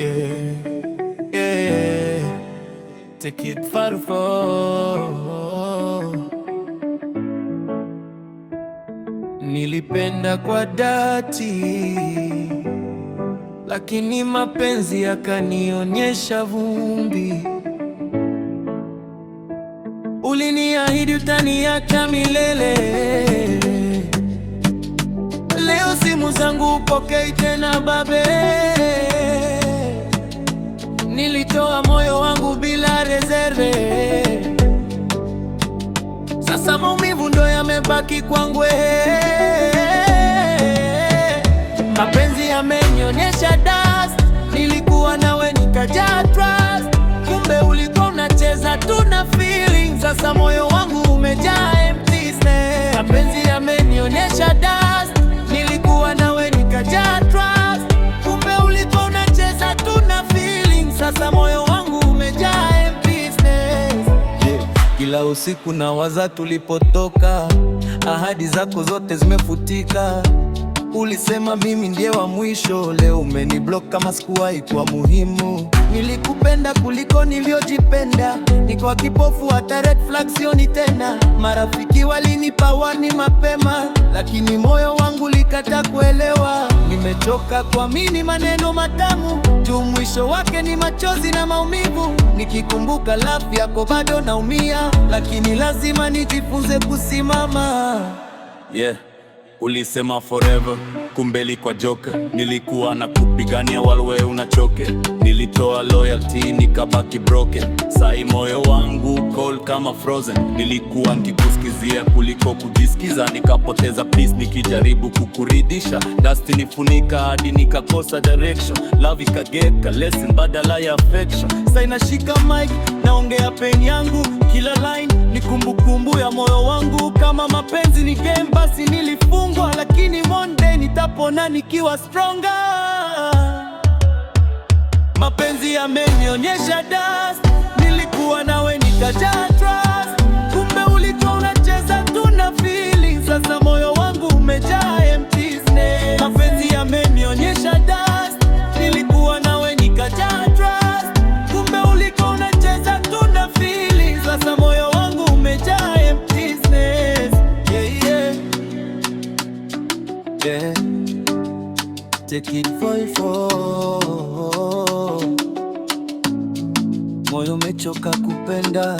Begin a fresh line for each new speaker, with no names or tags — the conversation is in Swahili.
yeah, yeah. Take it far. Nilipenda kwa dhati, lakini mapenzi yakanionyesha vumbi. Uliniahidi utaniacha milele, leo simu zangu upokei tena babe. Nilitoa moyo wangu bila reserve, sasa maumivu ndo yamebaki kwangu. Mapenzi yamenionyesha dust, nilikuwa nawe nikajaa trust, kumbe ulikuwa unacheza tu na feelings. Sasa moyo wangu umejaa emptiness. Mapenzi yamenionyesha dust, nilikuwa nawe nikajaa trust, kumbe ulikuwa unacheza tu na feelings. Sasa moyo wangu umejaa emptiness. Kila usiku nawaza tulipotoka, ahadi zako zote zimefutika. Ulisema mimi ndiye wa mwisho, leo umeniblock kama sikuwahi kuwa muhimu. Nilikupenda kuliko nilivyojipenda, niko kipofu hata red flag sioni tena. Marafiki walinipa warning mapema, lakini moyo wangu likata kuelewa. Nimechoka kuamini maneno matamu, juu mwisho wake ni machozi na maumivu. Nikikumbuka love yako bado naumia, lakini lazima nijifunze kusimama.
Yeah. Ulisema forever, kumbeli kwa joka. Nilikuwa na kupigania walwe unachoke. Nilitoa loyalty nikabaki broken. Sai moyo wangu cold kama frozen. Nilikuwa nikikusikizia kuliko kujisikiza, nikapoteza peace nikijaribu kukuridhisha. Dust nifunika hadi nikakosa direction. Love ikageka lesson badala ya affection. Sai nashika mic naongea pain yangu, kila line ni kumbukumbu ya moyo wangu. Kama mapenzi ni game basi nilifungwa, lakini one day nitapona nikiwa stronger. Mapenzi yamenionyesha dust, nilikuwa nawe nikajaa trust, kumbe ulikuwa unacheza tu na feelings. Sasa moyo wangu umejaa emptiness. Mapenzi yamenionyesha dust, nilikuwa nawe nikajaa trust, kumbe ulikuwa unacheza tu na feelings. Sasa moyo wangu umejaa emptiness.
Yeah. Take it for moyo umechoka kupenda.